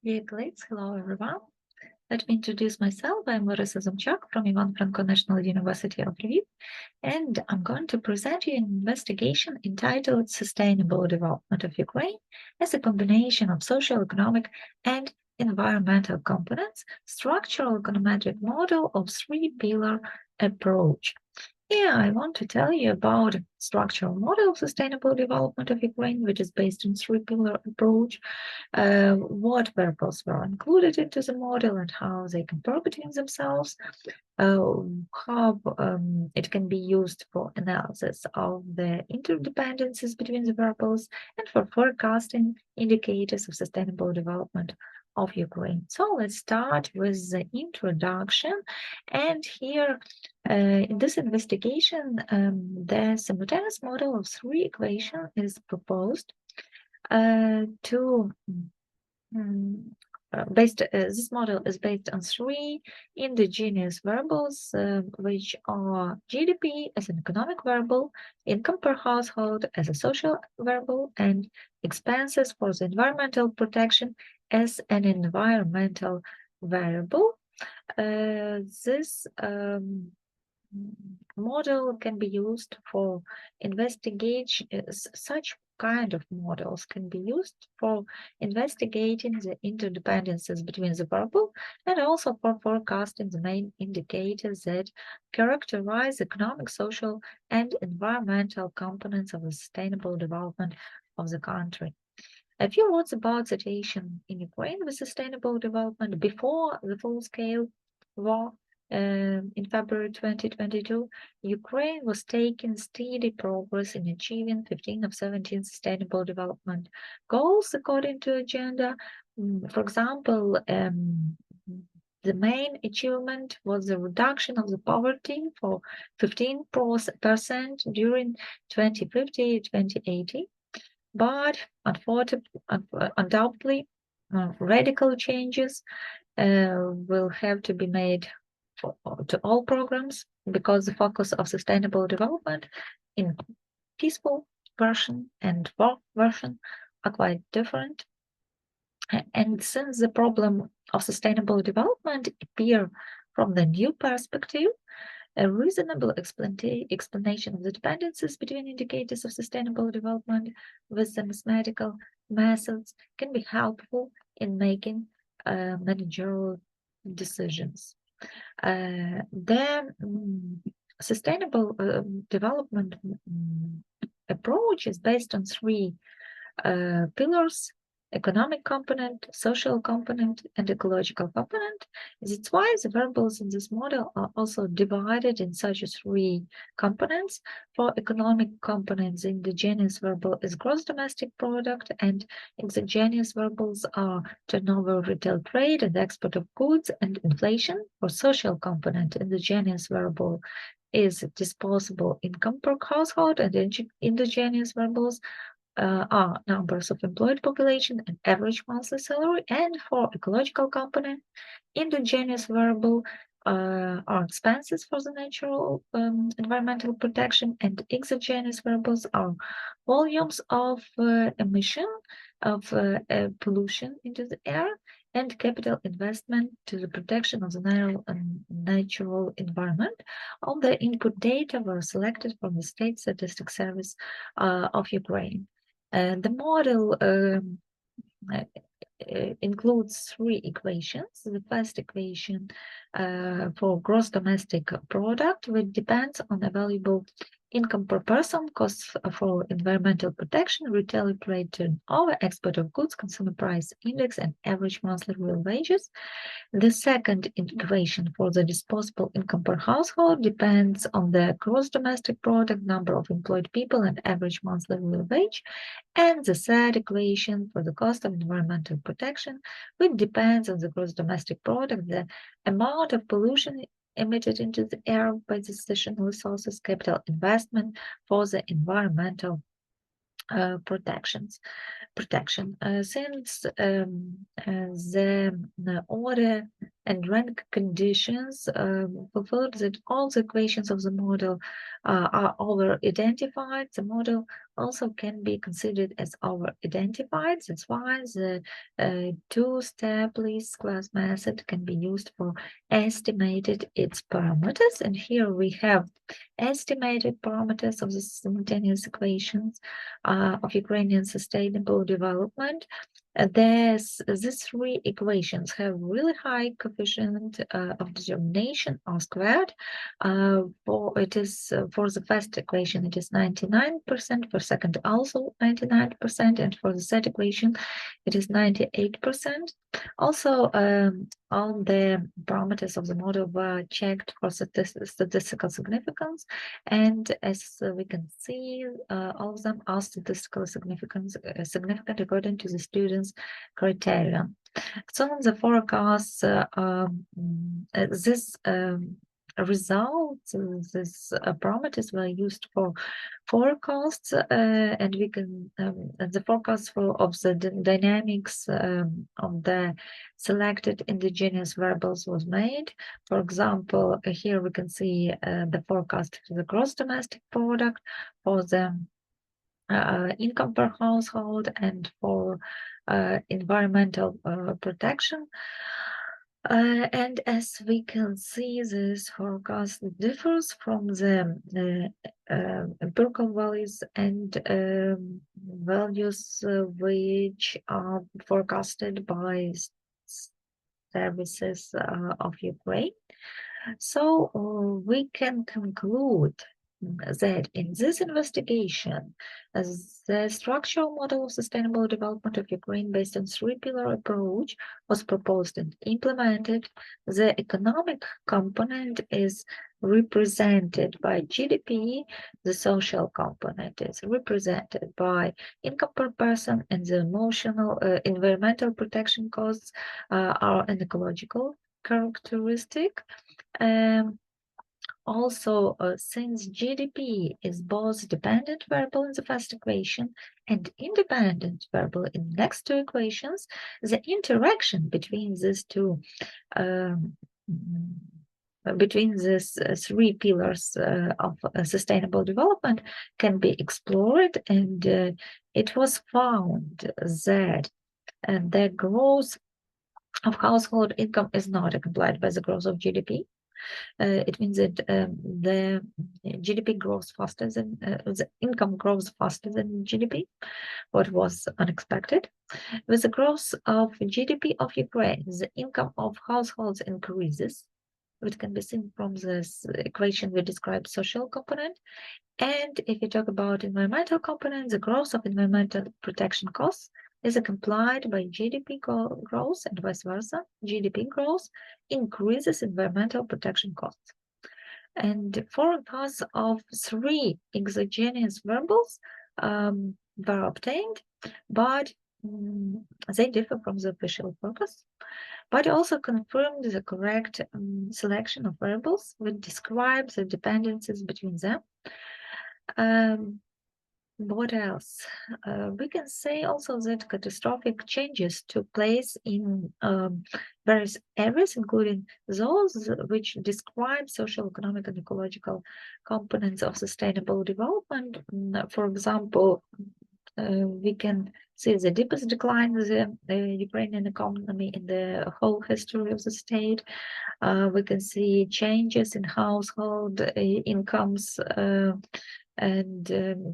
Dear colleagues, hello everyone. Let me introduce myself. I'm Larysa Zomchak from Ivano-Franko National University of Lviv, and I'm going to present you an investigation entitled Sustainable Development of Ukraine as a combination of social, economic, and environmental components, structural econometric model of three-pillar approach. Yeah, I want to tell you about structural model of sustainable development of Ukraine, which is based on three-pillar approach, what variables were included into the model and how they compare between themselves, how it can be used for analysis of the interdependencies between the variables and for forecasting indicators of sustainable development of Ukraine. So let's start with the introduction. And here in this investigation, the simultaneous model of three equations is proposed to this model is based on three endogenous variables, which are GDP as an economic variable, income per household as a social variable, and expenses for the environmental protection as an environmental variable. This model can be used for investigation. Such kind of models can be used for investigating the interdependencies between the variable and also for forecasting the main indicators that characterize economic, social, and environmental components of the sustainable development of the country. A few words about situation in Ukraine with sustainable development before the full-scale war. In February 2022, Ukraine was taking steady progress in achieving 15 of 17 sustainable development goals according to agenda. For example, the main achievement was the reduction of the poverty for 15% during 2050-2080. But undoubtedly, radical changes will have to be made to all programs because the focus of sustainable development in peaceful version and war version are quite different. And since the problem of sustainable development appear from the new perspective, a reasonable explanation of the dependencies between indicators of sustainable development with the mathematical methods can be helpful in making managerial decisions. The sustainable development approach is based on three pillars: economic component, social component, and ecological component. That's why the variables in this model are also divided in such three components. For economic components, the endogenous variable is gross domestic product, and exogenous variables are turnover, retail trade, and export of goods, and inflation. For social component, endogenous variable is disposable income per household, and endogenous variables are numbers of employed population and average monthly salary. And for ecological component, endogenous variable are expenses for the natural environmental protection, and exogenous variables are volumes of emission of pollution into the air and capital investment to the protection of the natural environment. All the input data were selected from the State Statistics Service of Ukraine. The model includes three equations. The first equation for gross domestic product, which depends on available income per person, costs for environmental protection, retail trade turnover, export of goods, consumer price index, and average monthly real wages. The second equation for the disposable income per household depends on the gross domestic product, number of employed people, and average monthly real wage. And the third equation for the cost of environmental protection, which depends on the gross domestic product, the amount of pollution emitted into the air by the additional resources, capital investment for the environmental protection. Since the order and rank conditions fulfilled, that all the equations of the model are over identified, the model also can be considered as over-identified. That's why the two-step least squares method can be used for estimated its parameters. And here we have estimated parameters of the simultaneous equations of Ukrainian sustainable development. These three equations have really high coefficient of determination R squared. For the first equation it is 99%, for second also 99%, and for the third equation it is 98%. Also, all the parameters of the model were checked for statistical significance, and as we can see, all of them are statistically significant according to the students' criterion. Some of the forecasts, this results, these parameters were used for forecasts, and we can the forecast of the dynamics of the selected indigenous variables was made. For example, here we can see the forecast for the gross domestic product, for the income per household, and for environmental protection. And as we can see, this forecast differs from the empirical values and values which are forecasted by services of Ukraine. So we can conclude that in this investigation, the structural model of sustainable development of Ukraine based on three-pillar approach was proposed and implemented. The economic component is represented by GDP, the social component is represented by income per person, and the emotional environmental protection costs are an ecological characteristic. Also, since GDP is both dependent variable in the first equation and independent variable in the next two equations, the interaction between these two between these three pillars of sustainable development can be explored, and it was found that the growth of household income is not accompanied by the growth of GDP. It means that the GDP grows faster than the income grows faster than GDP, what was unexpected. With the growth of GDP of Ukraine, the income of households increases, which can be seen from this equation we describe social component. And if you talk about environmental component, the growth of environmental protection costs is accompanied by GDP growth, and vice versa. GDP growth increases environmental protection costs. And forecasts of three exogenous variables were obtained, but they differ from the official forecast, but also confirmed the correct selection of variables which describe the dependencies between them. What else? We can say also that catastrophic changes took place in various areas, including those which describe social, economic, and ecological components of sustainable development. For example, we can see the deepest decline of the Ukrainian economy in the whole history of the state. We can see changes in household incomes and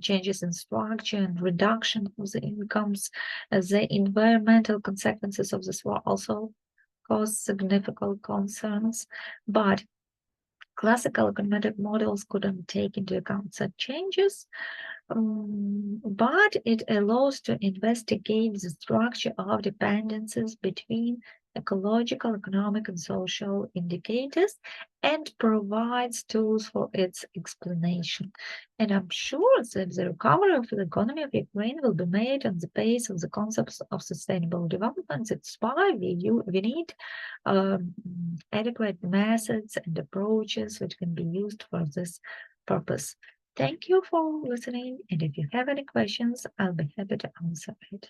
changes in structure and reduction of the incomes. The environmental consequences of this war also cause significant concerns, but classical econometric models couldn't take into account such changes. But it allows to investigate the structure of dependencies between ecological, economic, and social indicators, and provides tools for its explanation. And I'm sure that the recovery of the economy of Ukraine will be made on the base of the concepts of sustainable development. That's why we need adequate methods and approaches which can be used for this purpose. Thank you for listening, and if you have any questions, I'll be happy to answer it.